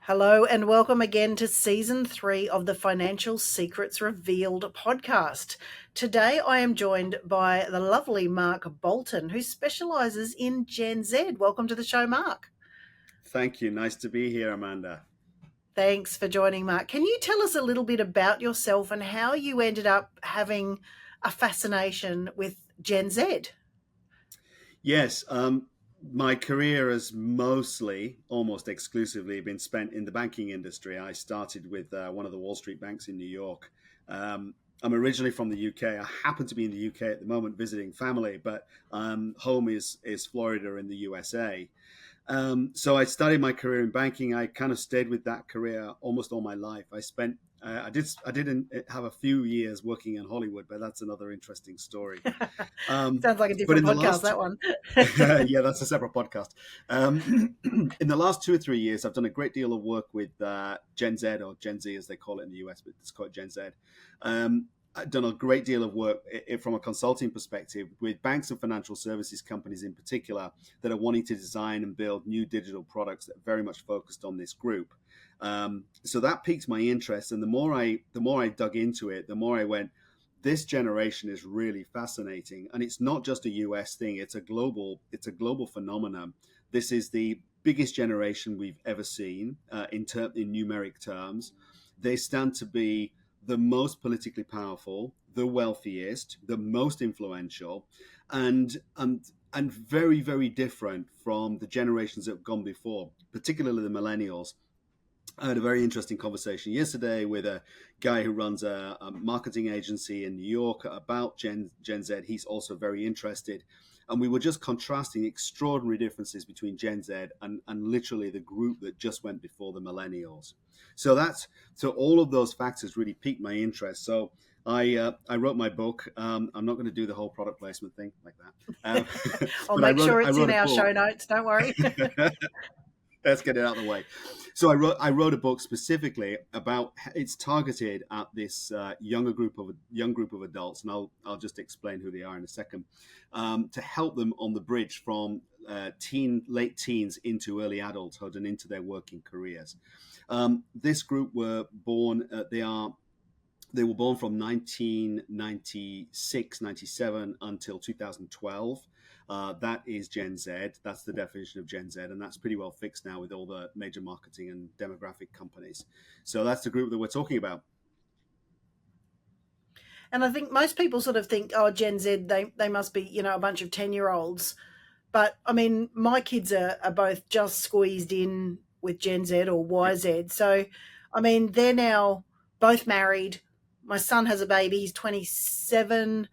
Hello and welcome again to season 3 of the Financial Secrets Revealed podcast. Today I am joined by the lovely Mark Bolton, who specializes in Gen Z. Welcome to the show, Mark. Thank you. Nice to be here, Amanda. Thanks for joining, Mark. Can you tell us a little bit about yourself and how you ended up having a fascination with Gen Z? Yes, my career has mostly, almost exclusively, been spent in the banking industry. I started with one of the Wall Street banks in New York. I'm originally from the UK. I happen to be in the UK at the moment visiting family, but home is Florida in the USA. So I started my career in banking. I kind of stayed with that career almost all my life. I didn't have a few years working in Hollywood, but that's another interesting story. Sounds like a But different in the podcast, last, that one. yeah, that's a separate podcast. In the last 2 or 3 years, I've done a great deal of work with Gen Z, or Gen Z as they call it in the US, but it's called Gen Z. I've done a great deal of work from a consulting perspective with banks and financial services companies in particular that are wanting to design and build new digital products that are very much focused on this group. So that piqued my interest, and the more I dug into it, the more I went, this generation is really fascinating, and it's not just a US thing. It's a global phenomenon. This is the biggest generation we've ever seen in numeric terms. They stand to be the most politically powerful, the wealthiest, the most influential, and very, very different from the generations that have gone before, particularly the millennials. I had a very interesting conversation yesterday with a guy who runs a marketing agency in New York about Gen Z. He's also very interested. And we were just contrasting extraordinary differences between Gen Z and literally the group that just went before the millennials. So all of those factors really piqued my interest. So I wrote my book. I'm not going to do the whole product placement thing like that, I'll but I make wrote sure I it's wrote in a our book. show notes, don't worry. Let's get it out of the way. So I wrote a book specifically about, it's targeted at this young group of adults, and I'll just explain who they are in a second, to help them on the bridge from late teens into early adulthood and into their working careers. This group were born. They were born from 1996, 97 until 2012. That is Gen Z. That's the definition of Gen Z, and that's pretty well fixed now with all the major marketing and demographic companies. So that's the group that we're talking about. And I think most people sort of think, oh, Gen Z, they must be, a bunch of 10-year-olds. But I mean, my kids are both just squeezed in with Gen Z or Yep. YZ. So, I mean, they're now both married. My son has a baby, he's 27.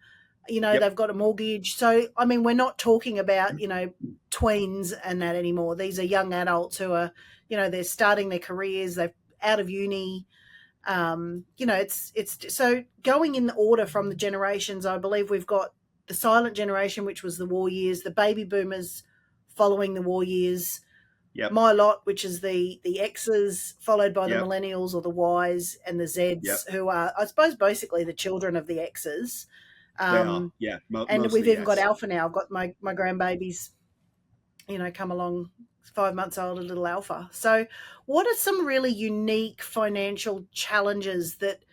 Yep. They've got a mortgage. So, I mean, we're not talking about, tweens and that anymore. These are young adults who are, they're starting their careers, they're out of uni. It's so going in the order from the generations. I believe we've got the silent generation, which was the war years, the baby boomers following the war years, Yep. my lot, which is the X's, followed by the Yep. millennials or the Ys, and the Yep. Zs, who are, I suppose, basically the children of the X's. They are. Um, Yeah. and we've Mostly even got yes. Alpha now. I've got my grandbabies, come along, 5 months old, a little Alpha. So, what are some really unique financial challenges that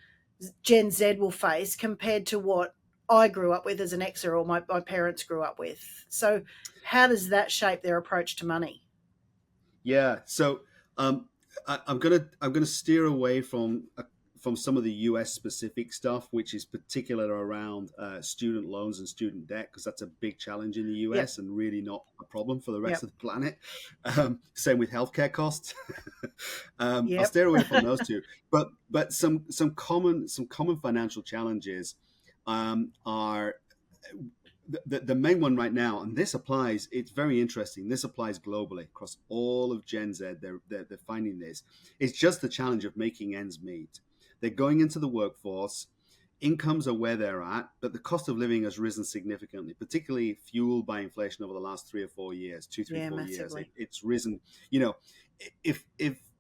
Gen Z will face compared to what I grew up with as an Xer or my parents grew up with? So, how does that shape their approach to money? Yeah. So um, I'm gonna steer away from some of the US specific stuff, which is particular around student loans and student debt, because that's a big challenge in the Yep, US and really not a problem for the rest yep, of the planet. Same with healthcare costs. I'll yep. steer away from those two, but some common financial challenges are the main one right now, and this applies, it's very interesting. This applies globally across all of Gen Z. They're finding this. It's just the challenge of making ends meet. They're going into the workforce. Incomes are where they're at, but the cost of living has risen significantly, particularly fueled by inflation over the last 3 or 4 years, two, three, Yeah, 4 years. massively. It's risen. You know, if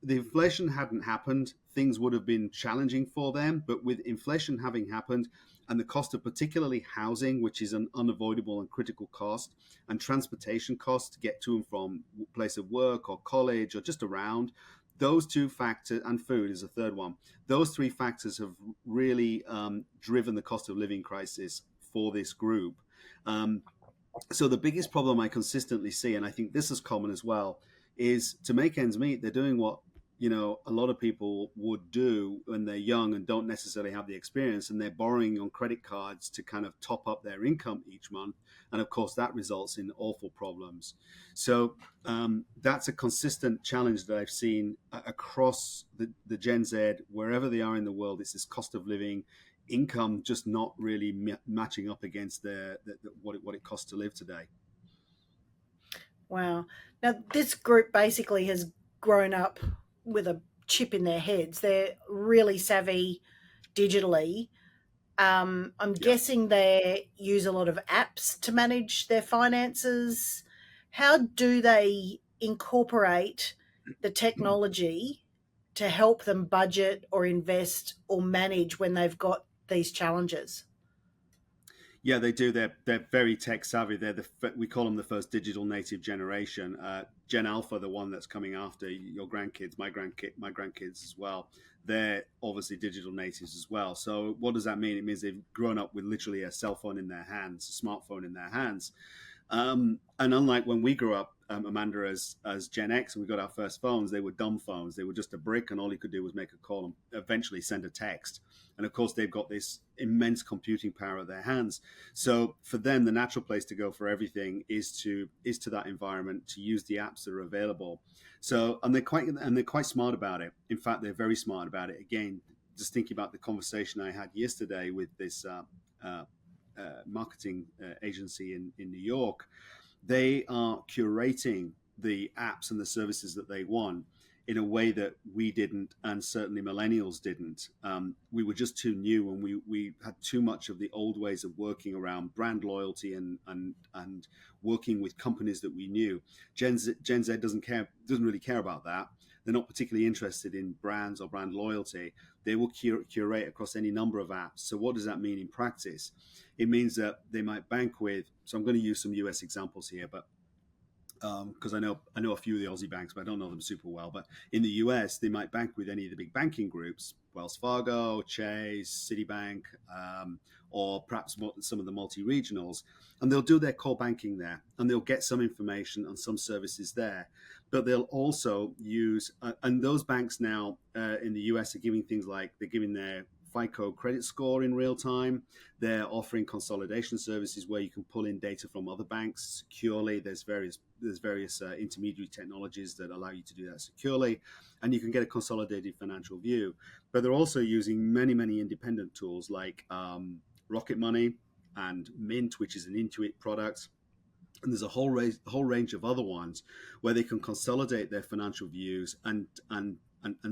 the inflation hadn't happened, things would have been challenging for them. But with inflation having happened, and the cost of particularly housing, which is an unavoidable and critical cost, and transportation costs to get to and from place of work or college or just around, those two factors, and food is the third one. Those three factors have really driven the cost of living crisis for this group. Um, so the biggest problem I consistently see, and I think this is common as well, is to make ends meet. They're doing what a lot of people would do when they're young and don't necessarily have the experience, and they're borrowing on credit cards to kind of top up their income each month, and of course that results in awful problems. So that's a consistent challenge that I've seen across the Gen Z, wherever they are in the world. It's this cost of living, income just not really matching up against what it costs to live today. Wow. Now, this group basically has grown up with a chip in their heads. They're really savvy digitally. I'm Yeah. guessing they use a lot of apps to manage their finances. How do they incorporate the technology to help them budget or invest or manage when they've got these challenges? Yeah, they do. They're very tech savvy. We call them the first digital native generation. Gen Alpha, the one that's coming after your grandkids, my grandkids as well. They're obviously digital natives as well. So what does that mean? It means they've grown up with literally a cell phone in their hands, a smartphone in their hands. And unlike when we grew up, Amanda, as Gen X, and we got our first phones, they were dumb phones. They were just a brick, and all you could do was make a call and eventually send a text. And of course, they've got this immense computing power at their hands. So for them, the natural place to go for everything is to that environment, to use the apps that are available. So and they're quite smart about it. In fact, they're very smart about it. Again, just thinking about the conversation I had yesterday with this marketing agency in New York. They are curating the apps and the services that they want in a way that we didn't, and certainly millennials didn't. We were just too new, and we had too much of the old ways of working around brand loyalty and working with companies that we knew. Gen Z doesn't really care about that. They're not particularly interested in brands or brand loyalty. They will curate across any number of apps. So what does that mean in practice? It means that they might bank with. So I'm going to use some US examples here, but because I know a few of the Aussie banks, but I don't know them super well. But in the US, they might bank with any of the big banking groups: Wells Fargo, Chase, Citibank, or perhaps some of the multi-regionals, and they'll do their core banking there, and they'll get some information on some services there. But they'll also use, and those banks now in the US are giving things like they're giving their FICO credit score in real time. They're offering consolidation services where you can pull in data from other banks securely. There's various intermediary technologies that allow you to do that securely, and you can get a consolidated financial view. But they're also using many independent tools like Rocket Money and Mint, which is an Intuit product. And there's a whole range of other ones where they can consolidate their financial views and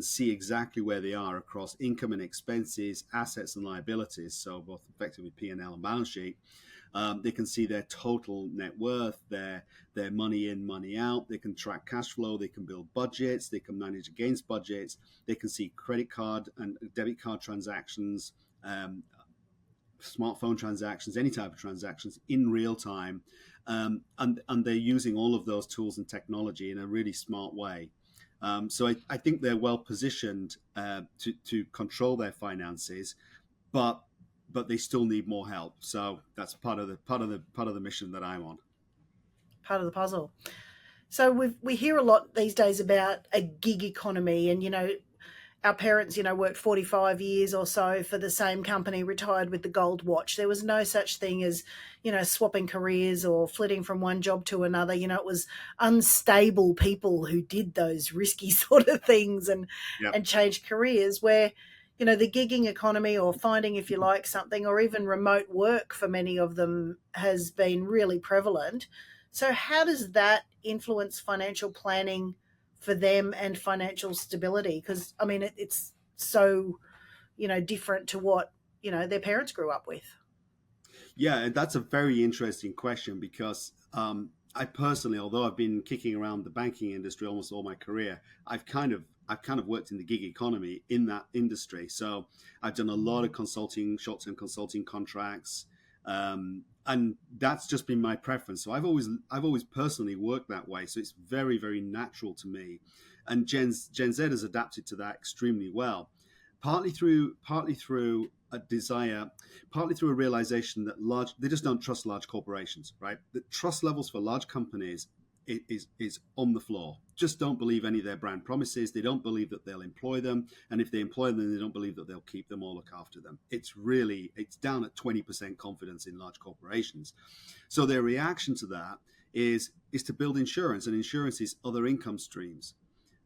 see exactly where they are across income and expenses, assets and liabilities. So both effectively P&L and balance sheet. They can see their total net worth, their money in, money out. They can track cash flow. They can build budgets. They can manage against budgets. They can see credit card and debit card transactions, smartphone transactions, any type of transactions in real time. And they're using all of those tools and technology in a really smart way. So I think they're well positioned to control their finances, but they still need more help. So that's part of the mission that I'm on. Part of the puzzle. So we hear a lot these days about a gig economy, and our parents, worked 45 years or so for the same company, retired with the gold watch. There was no such thing as, swapping careers or flitting from one job to another. It was unstable people who did those risky sort of things and, Yep. and changed careers where, the gigging economy or finding if you like something or even remote work for many of them has been really prevalent. So how does that influence financial planning for them and financial stability? Because it's so different to what their parents grew up with. Yeah, and that's a very interesting question because I personally, although I've been kicking around the banking industry almost all my career, I've kind of worked in the gig economy in that industry. So I've done a lot of consulting, short-term consulting contracts, and that's just been my preference. So I've always personally worked that way. So it's very natural to me. And Gen Z has adapted to that extremely well, partly through a desire, partly through a realization that they just don't trust large corporations, right? The trust levels for large companies is on the floor. Just don't believe any of their brand promises. They don't believe that they'll employ them, and if they employ them, they don't believe that they'll keep them or look after them. It's down at 20% confidence in large corporations. So their reaction to that is to build insurance, and insurance is other income streams.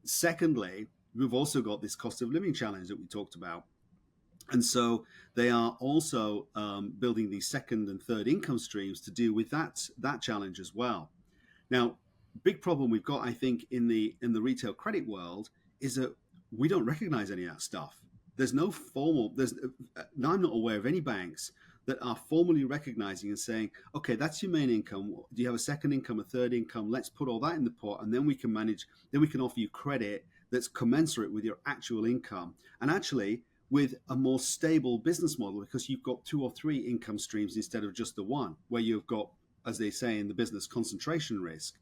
Secondly, we've also got this cost of living challenge that we talked about. And so they are also building these second and third income streams to deal with that challenge as well. Now, big problem we've got, I think, in the retail credit world is that we don't recognize any of that stuff. There's no formal. I'm not aware of any banks that are formally recognizing and saying, okay, that's your main income. Do you have a second income, a third income? Let's put all that in the pot, and then we can manage. Then we can offer you credit that's commensurate with your actual income, and actually with a more stable business model, because you've got two or three income streams instead of just the one, where you've got, as they say in the business, concentration risk.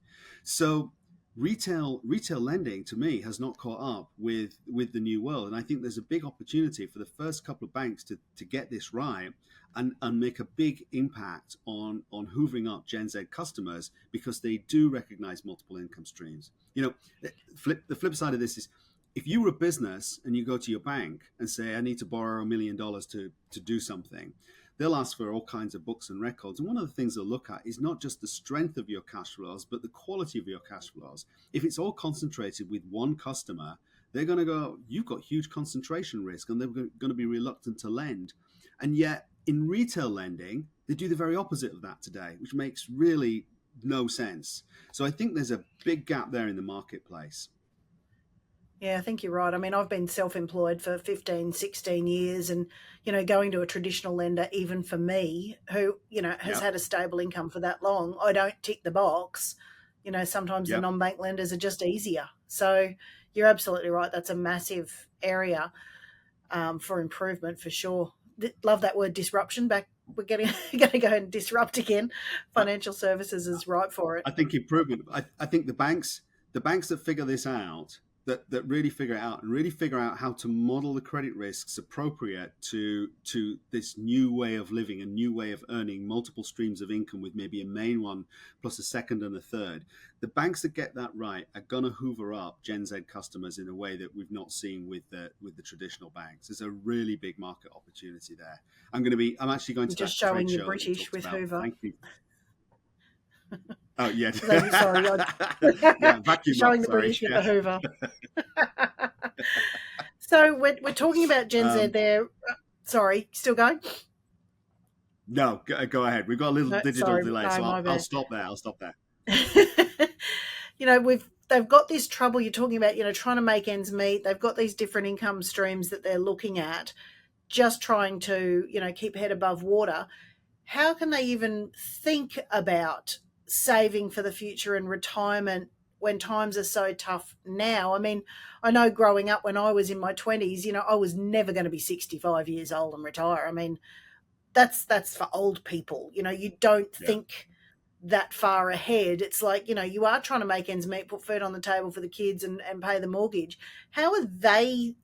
So retail lending to me has not caught up with the new world, and I think there's a big opportunity for the first couple of banks to get this right and make a big impact on hoovering up Gen Z customers, because they do recognize multiple income streams. The flip side of this is, if you were a business and you go to your bank and say, I need to borrow $1 million to do something, they'll ask for all kinds of books and records. And one of the things they'll look at is not just the strength of your cash flows, but the quality of your cash flows. If it's all concentrated with one customer, they're going to go, you've got huge concentration risk, and they're going to be reluctant to lend. And yet in retail lending, they do the very opposite of that today, which makes really no sense. So I think there's a big gap there in the marketplace. Yeah, I think you're right. I mean, I've been self-employed for 15, 16 years, and, going to a traditional lender, even for me, who, has Yeah, had a stable income for that long, I don't tick the box. Sometimes the yeah. non-bank lenders are just easier. So you're absolutely right. That's a massive area for improvement for sure. Love that word disruption. Back, we're going to go and disrupt again. I, Financial services is right for it. I think improvement. I think the banks that figure this out, that really figure it out and really figure out how to model the credit risks appropriate to this new way of living, a new way of earning multiple streams of income with maybe a main one plus a second and a third. The banks that get that right are gonna hoover up Gen Z customers in a way that we've not seen with the traditional banks. There's a really big market opportunity there. I'm actually going You're to just that showing trade you're show that we British talked with about. Hoover. Thank you. Oh yeah. Sorry, Yeah, vacuum up, showing the sorry. British with Yeah. the Hoover. So we're talking about Gen Z Um, there. Sorry, still going? no, go ahead. We've got a little No, digital sorry, delay, no, so my I'll bad. stop there. I'll stop there. They've got this trouble you're talking about, trying to make ends meet. They've got these different income streams that they're looking at, just trying to, keep head above water. How can they even think about saving for the future and retirement when times are so tough now? I mean, I know growing up when I was in my 20s, I was never going to be 65 years old and retire. I mean, that's for old people. You don't Yeah. think that far ahead. It's like, you are trying to make ends meet, put food on the table for the kids and pay the mortgage. How are they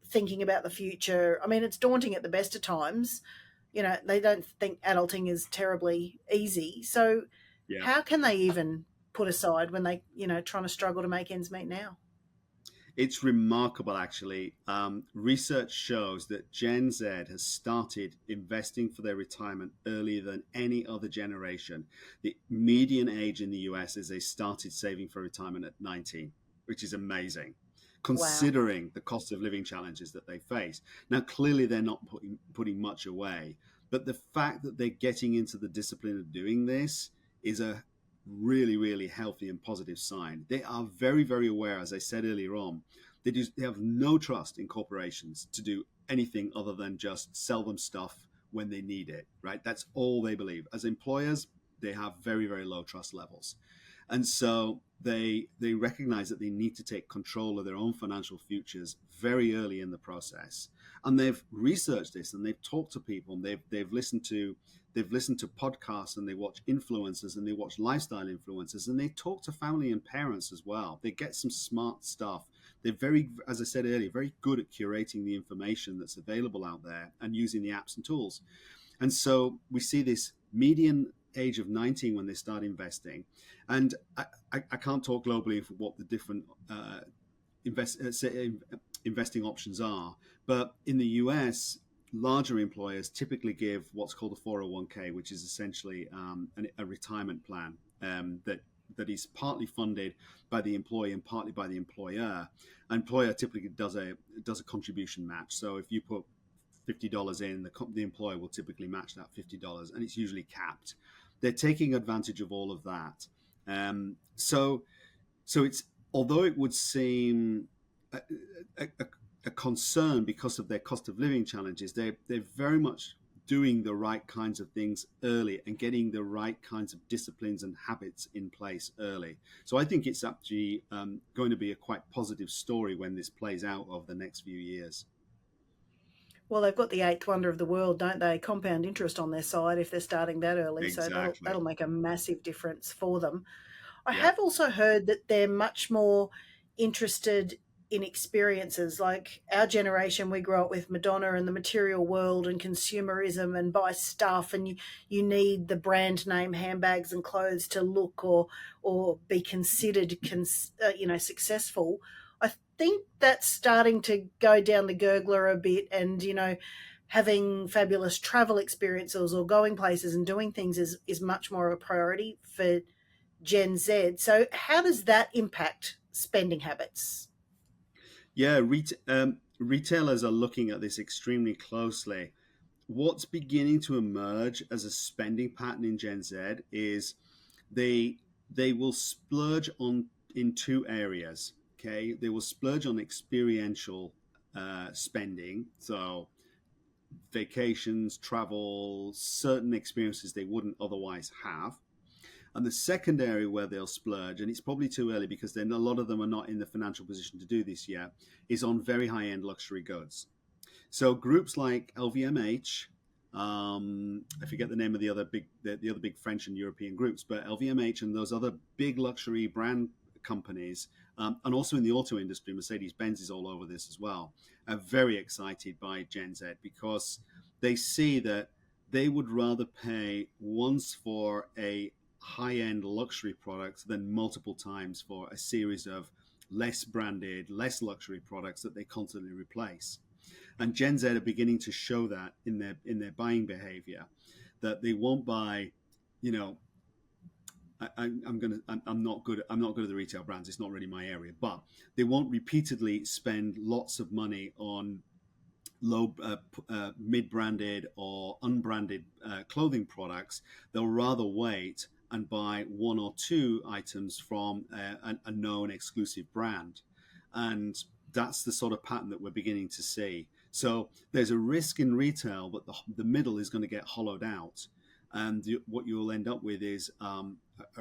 thinking about the future? I mean, it's daunting at the best of times. They don't think adulting is terribly easy. So Yeah. how can they even put aside when they, trying to struggle to make ends meet now? It's remarkable, actually. Research shows that Gen Z has started investing for their retirement earlier than any other generation. The median age in the US is they started saving for retirement at 19, which is amazing, Wow. considering the cost of living challenges that they face. Now, clearly, they're not putting much away, but the fact that they're getting into the discipline of doing this is a really, really healthy and positive sign. They are very, very aware, as I said earlier on, they have no trust in corporations to do anything other than just sell them stuff when they need it, right? That's all they believe. As employers, they have very, very low trust levels. And so they recognize that they need to take control of their own financial futures very early in the process, and they've researched this and they've talked to people and they've listened to podcasts and they watch influencers and they watch lifestyle influencers and they talk to family and parents as well. They get some smart stuff. They're very, as I said earlier, very good at curating the information that's available out there and using the apps and tools. And so we see this median age of 19 when they start investing. And I can't talk globally for what the different invest, investing options are, but in the US, larger employers typically give what's called a 401k, which is essentially a retirement plan that is partly funded by the employee and partly by the employer. An employer typically does a contribution match. So if you put $50 in, the employer will typically match that $50, and it's usually capped. They're taking advantage of all of that. So it's, although it would seem a, a, a concern because of their cost of living challenges, they're very much doing the right kinds of things early and getting the right kinds of disciplines and habits in place early. So I think it's actually going to be a quite positive story when this plays out over the next few years. Well, they've got the eighth wonder of the world, don't they? Compound interest on their side if they're starting that early. So Exactly. that'll make a massive difference for them. I Yep. have also heard that they're much more interested in experiences. Like our generation, we grew up with Madonna and the material world and consumerism and buy stuff, and you need the brand name handbags and clothes to look or be considered successful. I think that's starting to go down the gurgler a bit, and having fabulous travel experiences or going places and doing things is much more of a priority for Gen Z. So, how does that impact spending habits? Yeah, retailers are looking at this extremely closely. What's beginning to emerge as a spending pattern in Gen Z is they they will splurge on in two areas. Okay, they will splurge on experiential spending, so vacations, travel, certain experiences they wouldn't otherwise have. And the second area where they'll splurge, and it's probably too early because then a lot of them are not in the financial position to do this yet, is on very high end luxury goods. So groups like LVMH, I forget the name of the other big French and European groups, but LVMH and those other big luxury brand companies, and also in the auto industry, Mercedes Benz is all over this as well, are very excited by Gen Z because they see that they would rather pay once for a high end luxury product than multiple times for a series of less branded, less luxury products that they constantly replace. And Gen Z are beginning to show that in their buying behavior, that they won't buy, you know, I'm not good. I'm not good at the retail brands. It's not really my area. But they won't repeatedly spend lots of money on mid-branded or unbranded clothing products. They'll rather wait and buy one or two items from a known exclusive brand, and that's the sort of pattern that we're beginning to see. So there's a risk in retail that the middle is going to get hollowed out, and what you'll end up with is a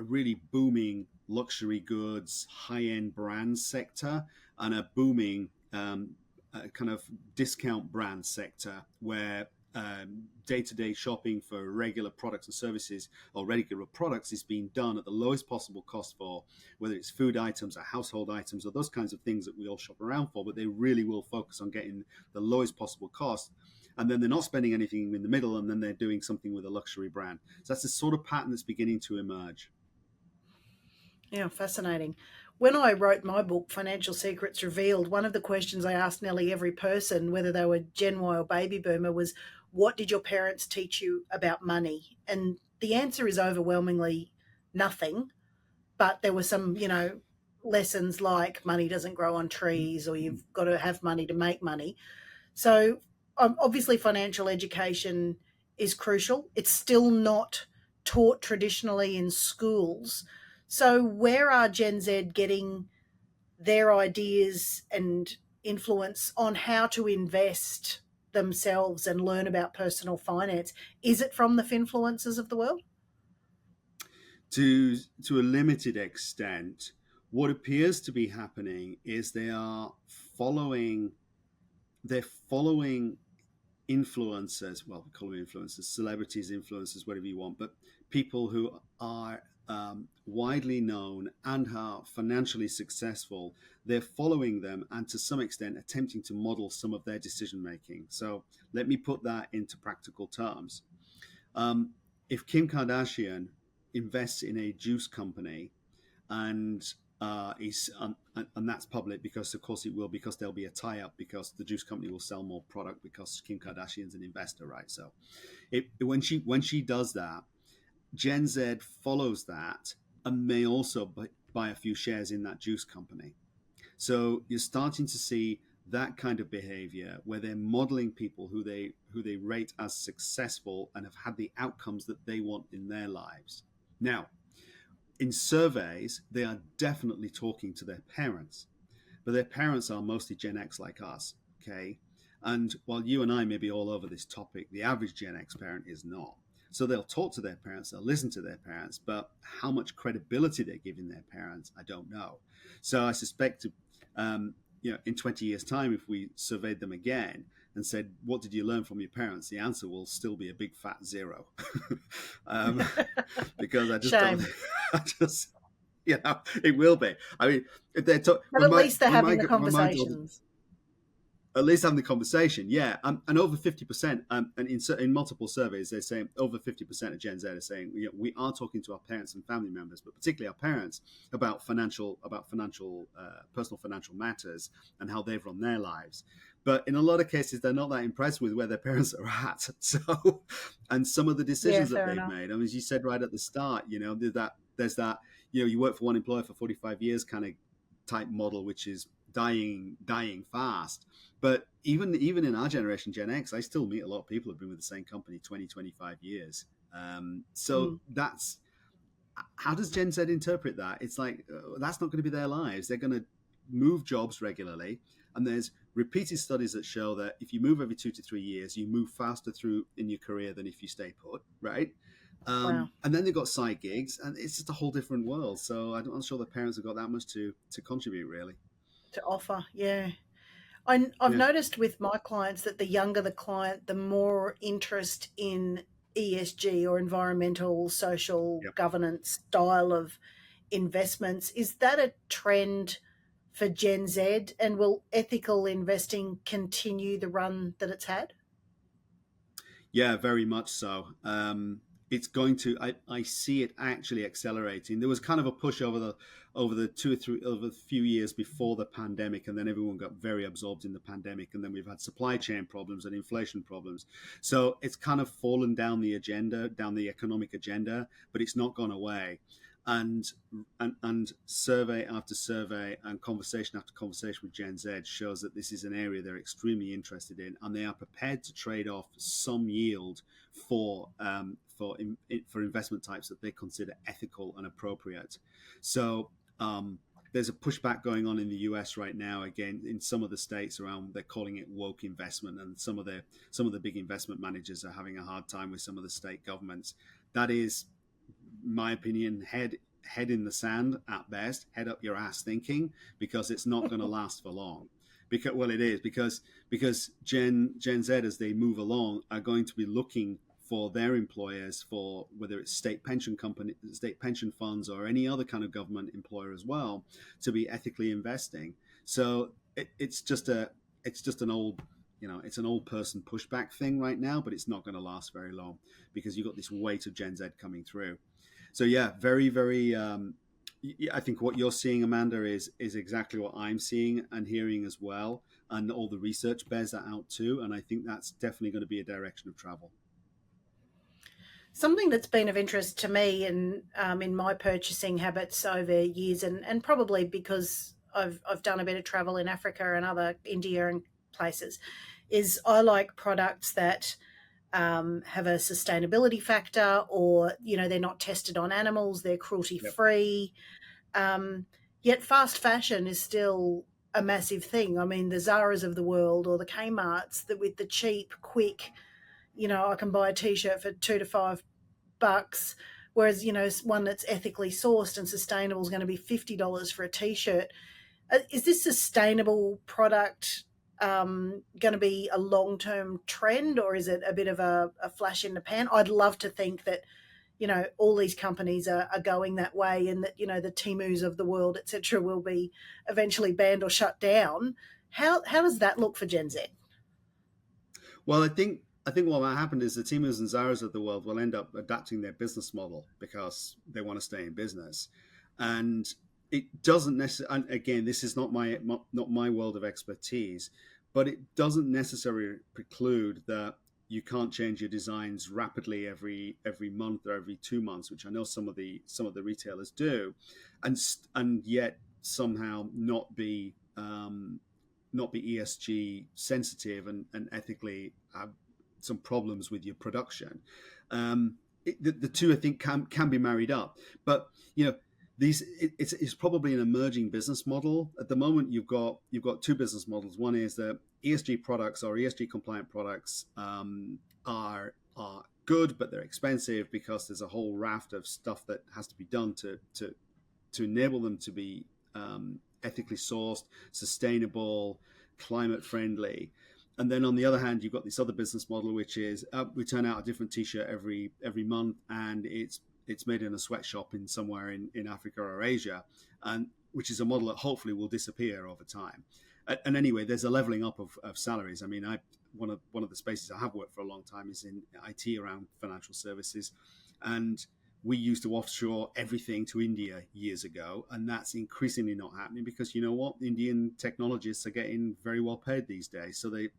really booming luxury goods, high-end brand sector, and a booming kind of discount brand sector where day-to-day shopping for regular products and services or regular products is being done at the lowest possible cost for whether it's food items or household items or those kinds of things that we all shop around for, but they really will focus on getting the lowest possible cost. And then they're not spending anything in the middle, and then they're doing something with a luxury brand. So that's the sort of pattern that's beginning to emerge. Yeah, fascinating. When I wrote my book, Financial Secrets Revealed, one of the questions I asked nearly every person, whether they were Gen Y or baby boomer, was what did your parents teach you about money? And the answer is overwhelmingly nothing. But there were some, lessons like money doesn't grow on trees or you've got to have money to make money. So obviously, financial education is crucial. It's still not taught traditionally in schools. So, where are Gen Z getting their ideas and influence on how to invest themselves and learn about personal finance? Is it from the finfluencers of the world? To a limited extent, What appears to be happening is following they're following influencers. Well, we call them influencers, celebrities, influencers, whatever you want, but people who are widely known and are financially successful. They're following them and to some extent attempting to model some of their decision making. So let me put that into practical terms. Um, if Kim Kardashian invests in a juice company and and that's public because of course it will, because there'll be a tie-up, because the juice company will sell more product because Kim Kardashian's an investor, right? So when she does that, Gen Z follows that and may also buy a few shares in that juice company. So you're starting to see that kind of behavior where they're modeling people who they rate as successful and have had the outcomes that they want in their lives. Now, in surveys, they are definitely talking to their parents, but their parents are mostly Gen X like us, okay? And while you and I may be all over this topic, the average Gen X parent is not. So they'll talk to their parents, they'll listen to their parents, but how much credibility they're giving their parents, I don't know. So I suspect, in 20 years' time, if we surveyed them again and said, "What did you learn from your parents?" the answer will still be a big fat zero, um, because I just don't. Shame. I just, it will be. I mean, if they're But at least they're having the when my daughter, conversations. at least having the conversation, yeah, and over 50%, and in multiple surveys, they're saying over 50% of Gen Z are saying, we are talking to our parents and family members, but particularly our parents about personal financial matters and how they've run their lives. But in a lot of cases, they're not that impressed with where their parents are at. So, and some of the Yeah, decisions that fair they've enough. made. I mean, as you said right at the start, there's that you work for one employer for 45 years kind of type model, which is dying fast. But even in our generation, Gen X, I still meet a lot of people who've been with the same company 20, 25 years. So Mm. that's how does Gen Z interpret that? It's like that's not going to be their lives. They're going to move jobs regularly, and there's repeated studies that show that if you move every 2 to 3 years, you move faster through in your career than if you stay put, right? Wow. And then they've got side gigs, and it's just a whole different world. So I'm not sure the parents have got that much to contribute, really. To offer, yeah. I've Yeah. noticed with my clients that the younger the client, the more interest in ESG or environmental, social Yep. governance style of investments. Is that a trend for Gen Z? And will ethical investing continue the run that it's had? Yeah, very much so. It's going to. I see it actually accelerating. There was kind of a push over the 2 or 3 over the few years before the pandemic, and then everyone got very absorbed in the pandemic, and then we've had supply chain problems and inflation problems. So it's kind of fallen down the agenda, down the economic agenda, but it's not gone away. And and survey after survey and conversation after conversation with Gen Z shows that this is an area they're extremely interested in, and they are prepared to trade off some yield for for investment types that they consider ethical and appropriate. So there's a pushback going on in the US right now, again in some of the states around. They're calling it woke investment, and some of the big investment managers are having a hard time with some of the state governments. That is, my opinion, head in the sand at best, head up your ass thinking, because it's not going to last for long. Because well, it is because Gen Z, as they move along, are going to be looking for their employers, for whether it's state pension company, state pension funds, or any other kind of government employer as well, to be ethically investing. So it's just an old, it's an old person pushback thing right now, but it's not going to last very long because you've got this weight of Gen Z coming through. So yeah, very, very. I think what you're seeing, Amanda, is exactly what I'm seeing and hearing as well, and all the research bears that out too. And I think that's definitely going to be a direction of travel. Something that's been of interest to me and in my purchasing habits over years, and probably because I've done a bit of travel in Africa and other India and places, is I like products that have a sustainability factor, or they're not tested on animals, they're cruelty Yep. free. Um, Yet fast fashion is still a massive thing. I mean, the Zaras of the world or the Kmart's that with the cheap, quick, I can buy a t-shirt for $2 to $5, whereas one that's ethically sourced and sustainable is going to be $50 for a t-shirt. Is this sustainable product going to be a long-term trend, or is it a bit of a flash in the pan? I'd love to think that all these companies are going that way, and that the Timus of the world, etc., will be eventually banned or shut down. How does that look for Gen Z? Well, I think what might happen is the Timus and Zaras of the world will end up adapting their business model because they want to stay in business, and it doesn't necessarily. And again, this is not my world of expertise, but it doesn't necessarily preclude that you can't change your designs rapidly every month or every 2 months, which I know some of the retailers do, and yet somehow not be ESG sensitive and ethically have some problems with your production. The two, I think, can be married up, but it's probably an emerging business model at the moment. You've got two business models. One is that ESG products or ESG compliant products are good, but they're expensive because there's a whole raft of stuff that has to be done to enable them to be ethically sourced, sustainable, climate friendly. And then on the other hand, you've got this other business model, which is we turn out a different T-shirt every month, and it's made in a sweatshop in somewhere in Africa or Asia, and which is a model that hopefully will disappear over time. And anyway, there's a leveling up of salaries. I mean, one of the spaces I have worked for a long time is in IT around financial services, and we used to offshore everything to India years ago, and that's increasingly not happening because you know what? Indian technologists are getting very well paid these days, so the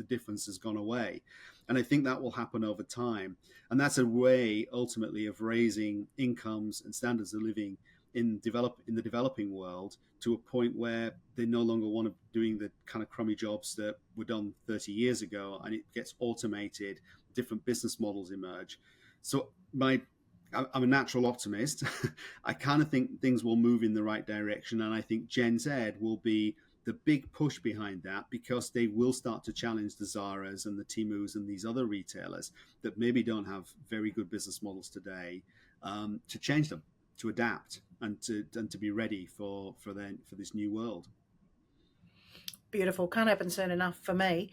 difference has gone away, and I think that will happen over time, and that's a way ultimately of raising incomes and standards of living in the developing world to a point where they no longer want to doing the kind of crummy jobs that were done 30 years ago, and it gets automated. Different business models emerge. So I'm a natural optimist. I kind of think things will move in the right direction, and I think Gen Z will be the big push behind that because they will start to challenge the Zaras and the Timus and these other retailers that maybe don't have very good business models today, to change them, to adapt, and to be ready for this new world. Beautiful. Can't happen soon enough for me.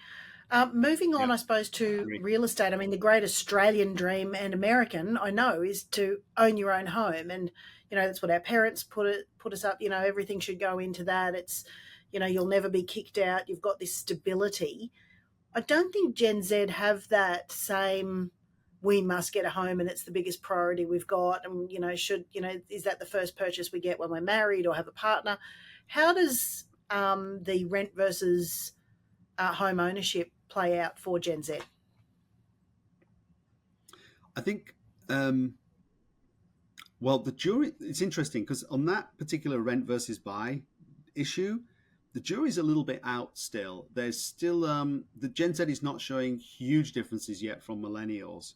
Moving on, Yeah, I suppose, to agree. real estate. I mean, the great Australian dream and American, I know, is to own your own home, and that's what our parents put us up. Everything should go into that. It's you'll never be kicked out. You've got this stability. I don't think Gen Z have that same. We must get a home, and it's the biggest priority we've got. And should is that the first purchase we get when we're married or have a partner? How does the rent versus home ownership play out for Gen Z? I think. Well, the jury, it's interesting because on that particular rent versus buy issue, the jury's a little bit out still. There's still, the Gen Z is not showing huge differences yet from millennials.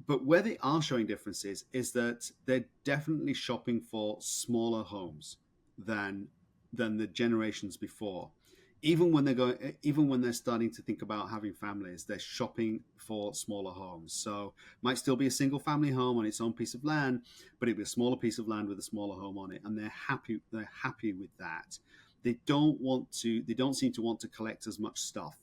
But where they are showing differences is that they're definitely shopping for smaller homes than the generations before. Even when they're starting to think about having families, they're shopping for smaller homes. So might still be a single family home on its own piece of land, but it'll be a smaller piece of land with a smaller home on it, and they're happy. They're happy with that. They don't want to. They don't seem to want to collect as much stuff.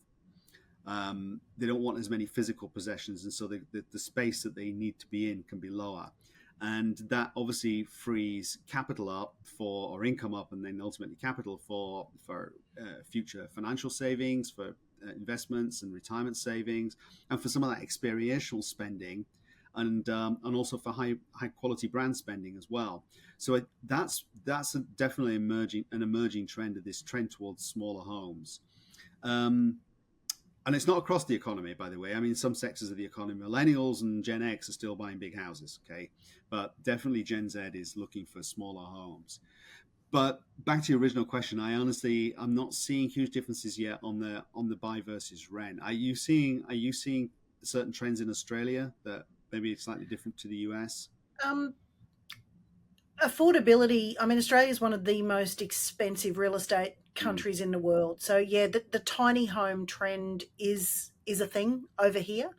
They don't want as many physical possessions, and so the space that they need to be in can be lower, and that obviously frees capital up for or income up, and then ultimately capital for future financial savings, for investments and retirement savings, and for some of that experiential spending, and also for high quality brand spending as well. So definitely an emerging trend of this trend towards smaller homes. Um, and it's not across the economy, by the way. I mean, some sectors of the economy, millennials and Gen X are still buying big houses, okay? But definitely Gen Z is looking for smaller homes. But back to your original question, I'm not seeing huge differences yet on the buy versus rent. Are you seeing certain trends in Australia that maybe it's slightly different to the US? Um, Affordability. I mean, Australia is one of the most expensive real estate Mm, countries in the world. So yeah, the tiny home trend is is a thing over here.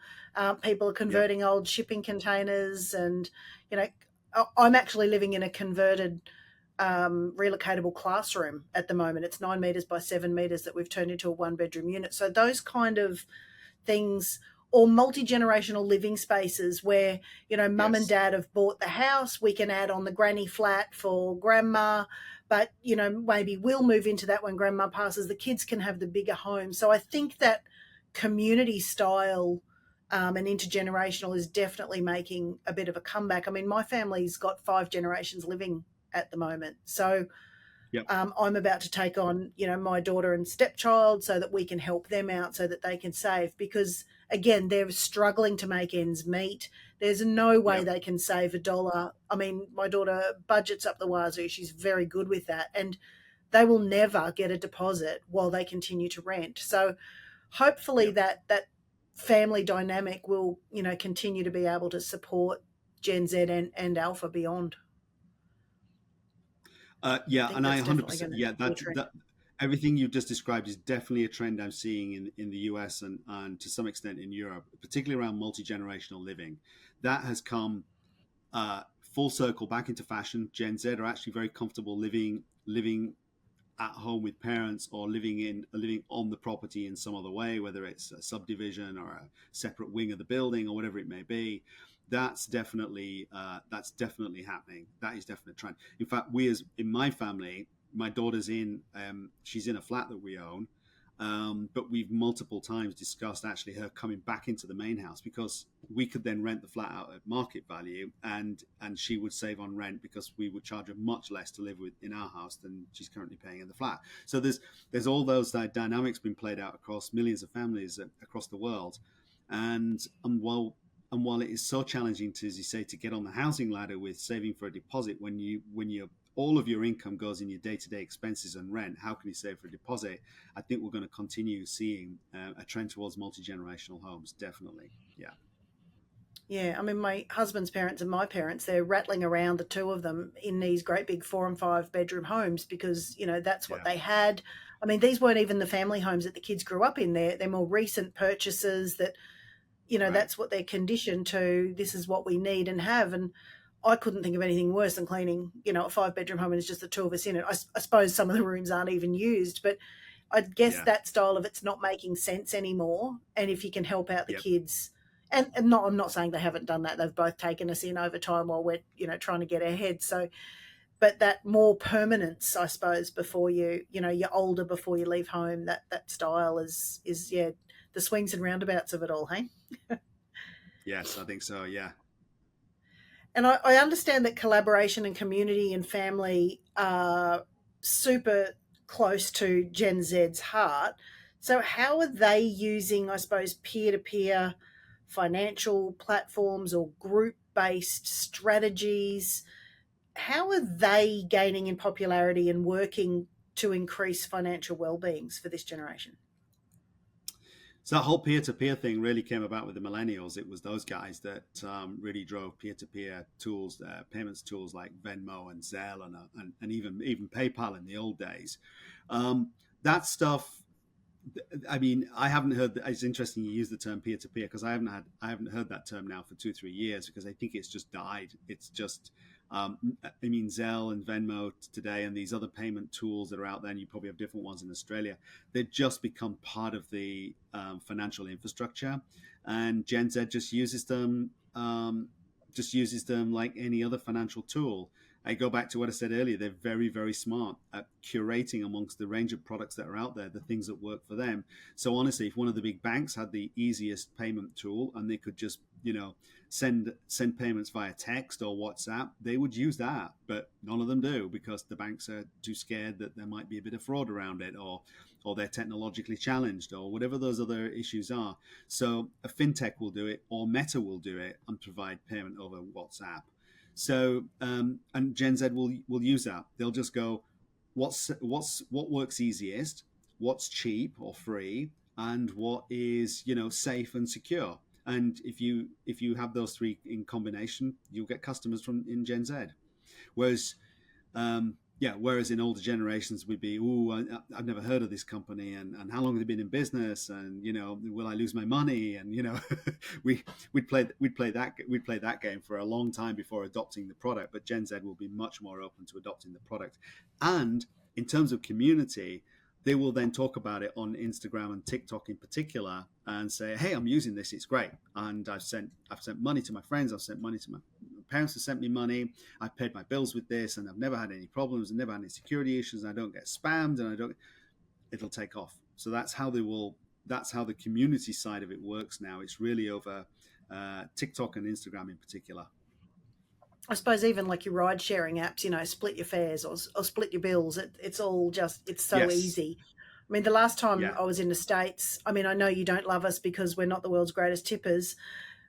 People are Yep. converting old shipping containers, and you know, I'm actually living in a converted relocatable classroom at the moment. It's 9 meters by 7 meters that we've turned into a one-bedroom unit. So those kind of things, or multi-generational living spaces where mum and Yes. dad have bought the house, we can add on the granny flat for grandma, but maybe we'll move into that when grandma passes, the kids can have the bigger home. So I think that community style and intergenerational is definitely making a bit of a comeback. I mean, my family's got 5 generations living at the moment, so Yep. I'm about to take on, my daughter and stepchild so that we can help them out so that they can save, because again, they're struggling to make ends meet. There's no way Yep. they can save a dollar. I mean, my daughter budgets up the wazoo. She's very good with that. And they will never get a deposit while they continue to rent. So hopefully Yep. that family dynamic will, continue to be able to support Gen Z and Alpha beyond. I Yeah, think and I that's definitely 100%. going to Yeah, be a trend. that everything you've just described is definitely a trend I'm seeing in the US and to some extent in Europe, particularly around multi generational living. That has come full circle back into fashion. Gen Z are actually very comfortable living at home with parents or living on the property in some other way, whether it's a subdivision or a separate wing of the building or whatever it may be. That's definitely happening. That is definitely a trend. In fact, we as in my family, my daughter's in she's in a flat that we own, but we've multiple times discussed actually her coming back into the main house because we could then rent the flat out at market value, and she would save on rent because we would charge her much less to live with in our house than she's currently paying in the flat. So there's all those dynamics being played out across millions of families across the world, and while it is so challenging to, as you say, to get on the housing ladder with saving for a deposit when you all of your income goes in your day-to-day expenses and rent, how can you save for a deposit? I think we're going to continue seeing a trend towards multi-generational homes, definitely. Yeah. Yeah, I mean, my husband's parents and my parents, they're rattling around, the two of them, in these great big 4 and 5 bedroom homes because, that's what Yeah. they had. I mean, these weren't even the family homes that the kids grew up in. They're more recent purchases that, Right. that's what they're conditioned to. This is what we need and have. And I couldn't think of anything worse than cleaning, a 5 bedroom home and it's just the two of us in it. I suppose some of the rooms aren't even used, but I guess Yeah. that style of it's not making sense anymore. And if you can help out the Yep. kids, and not, I'm not saying they haven't done that. They've both taken us in over time while we're, trying to get ahead. So, but that more permanence, I suppose, before you're older, before you leave home, that style is yeah, the swings and roundabouts of it all, hey? Yes, I think so. Yeah. And I understand that collaboration and community and family are super close to Gen Z's heart. So, how are they using, I suppose, peer to peer financial platforms or group based strategies? How are they gaining in popularity and working to increase financial well-beings for this generation? So that whole peer-to-peer thing really came about with the millennials. It was those guys that really drove peer-to-peer tools, payments tools like Venmo and Zelle and even PayPal in the old days. That stuff. I mean, I haven't heard. It's interesting you use the term peer to peer because I haven't heard that term now for 2 3 years because I think it's just died. It's just I mean, Zelle and Venmo today and these other payment tools that are out there, and you probably have different ones in Australia. They've just become part of the financial infrastructure, and Gen Z just uses them like any other financial tool. I go back to what I said earlier. They're very, very smart at curating amongst the range of products that are out there, the things that work for them. So honestly, if one of the big banks had the easiest payment tool and they could just, send payments via text or WhatsApp, they would use that. But none of them do because the banks are too scared that there might be a bit of fraud around it, or they're technologically challenged, or whatever those other issues are. So a fintech will do it, or Meta will do it and provide payment over WhatsApp. So and Gen Z will use that. They'll just go, what works easiest, what's cheap or free, and what is safe and secure. And if you have those three in combination, you'll get customers from in Gen Z. Whereas Yeah, whereas in older generations we'd be, oh, I've never heard of this company, and how long have they been in business, and will I lose my money, and we we'd play that game for a long time before adopting the product. But Gen Z will be much more open to adopting the product, and in terms of community, they will then talk about it on Instagram and TikTok in particular, and say, hey, I'm using this, it's great, and I've sent money to my friends, I've sent money to my parents have sent me money, I've paid my bills with this, and I've never had any problems, and never had any security issues, and I don't get spammed, and I don't. It'll take off. So that's how they will. That's how the community side of it works now. It's really over TikTok and Instagram in particular. I suppose even like your ride sharing apps, split your fares or split your bills. It's all just, it's so Yes. easy. I mean, the last time Yeah. I was in the States, I mean, I know you don't love us because we're not the world's greatest tippers.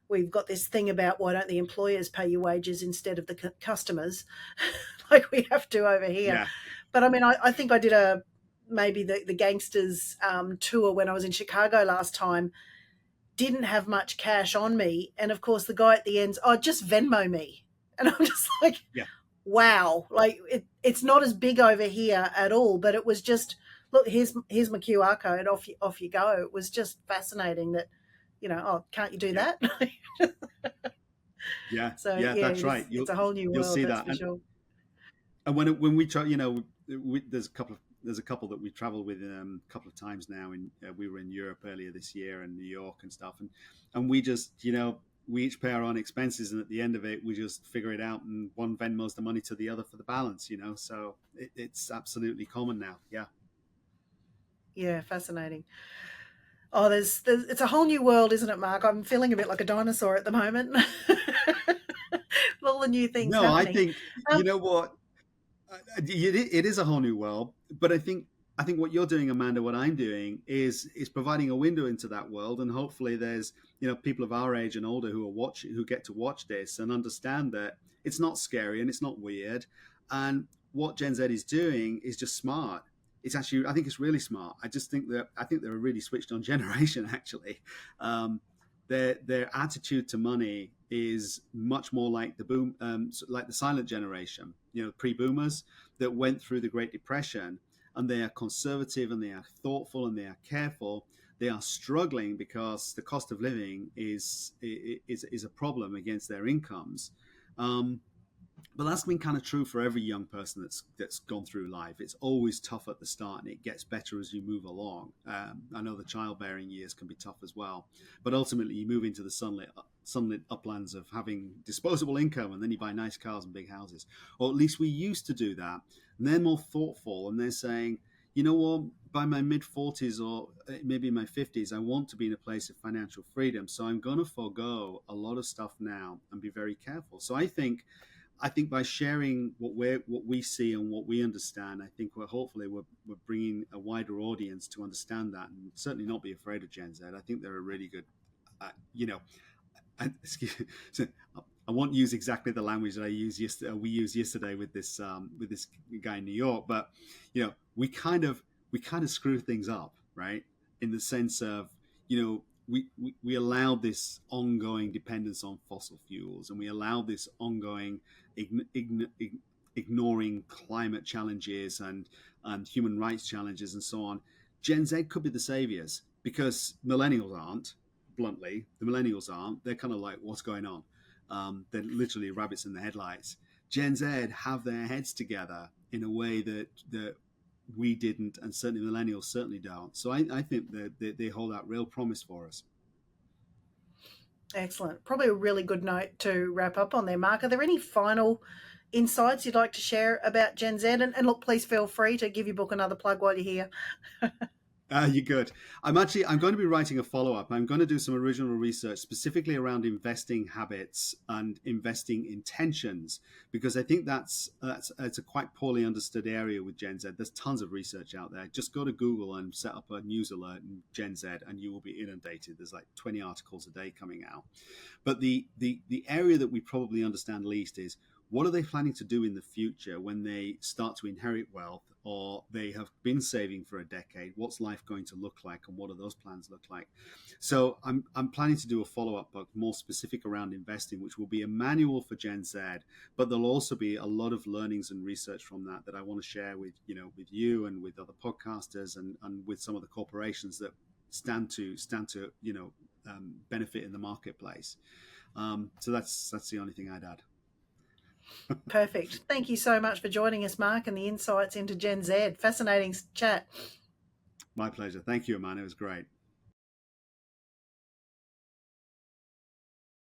We've got this thing about why don't the employers pay your wages instead of the customers, like we have to over here. Yeah. But I mean, I think I did maybe the gangsters tour when I was in Chicago last time. Didn't have much cash on me, and of course the guy at the end's, oh, just Venmo me, and I'm just like, Yeah. wow, like it's not as big over here at all, but it was just, look, here's my QR code, off you go. It was just fascinating that, oh, can't you do Yeah. that? Yeah. So Yeah. yeah, That's right. it's a whole new You'll world, see that's that, for sure. and when we try, there's a couple that we traveled with a couple of times now. We were in Europe earlier this year and New York and stuff, and we just we each pay our own expenses, and at the end of it we just figure it out, and one Venmos the money to the other for the balance. So it's absolutely common now. Yeah. Yeah, fascinating. Oh, there's it's a whole new world, isn't it, Mark? I'm feeling a bit like a dinosaur at the moment. With all the new things No, I happening. think Um, what it is a whole new world, but I think what you're doing, Amanda, what I'm doing is providing a window into that world, and hopefully there's people of our age and older who get to watch this and understand that it's not scary and it's not weird, and what Gen Z is doing is just smart. It's actually, I think it's really smart. I think they're a really switched on generation actually. um, their attitude to money is much more like the like the silent generation, pre-boomers that went through the Great Depression, and they are conservative and they are thoughtful and they are careful. They are struggling because the cost of living is a problem against their incomes. Um, but that's been kind of true for every young person that's gone through life. It's always tough at the start, and it gets better as you move along. I know the childbearing years can be tough as well, but ultimately you move into the sunlit uplands of having disposable income, and then you buy nice cars and big houses, or at least we used to do that. And they're more thoughtful, and they're saying, you know what, by my mid 40s or maybe my 50s, I want to be in a place of financial freedom. So I'm going to forego a lot of stuff now and be very careful. So I think by sharing what we see and what we understand, I think we're bringing a wider audience to understand that, and certainly not be afraid of Gen Z. I think they're a really good, you know, excuse me, so I won't use exactly the language that we used yesterday with this guy in New York, but we kind of screw things up, right? In the sense of we allowed this ongoing dependence on fossil fuels, and we allowed this ongoing ignoring climate challenges and human rights challenges and so on. Gen Z could be the saviors because millennials aren't. Bluntly, the millennials aren't. They're kind of like, what's going on? They're literally rabbits in the headlights. Gen Z have their heads together in a way that we didn't, and certainly millennials certainly don't. So I think that they hold out real promise for us. Excellent. Probably a really good note to wrap up on there, Mark. Are there any final insights you'd like to share about Gen Z? And look, please feel free to give your book another plug while you're here. You're good. I'm going to be writing a follow up. I'm going to do some original research specifically around investing habits and investing intentions, because I think that's it's a quite poorly understood area with Gen Z. There's tons of research out there. Just go to Google and set up a news alert in Gen Z, and you will be inundated. There's like 20 articles a day coming out. But the area that we probably understand least is what are they planning to do in the future when they start to inherit wealth, or they have been saving for a decade? What's life going to look like, and what do those plans look like? So I'm planning to do a follow-up book more specific around investing, which will be a manual for Gen Z, but there'll also be a lot of learnings and research from that I want to share with with you and with other podcasters, and with some of the corporations that stand to benefit in the marketplace. So that's the only thing I'd add. Perfect. Thank you so much for joining us, Mark, and the insights into Gen Z. Fascinating chat. My pleasure. Thank you, Amanda. It was great.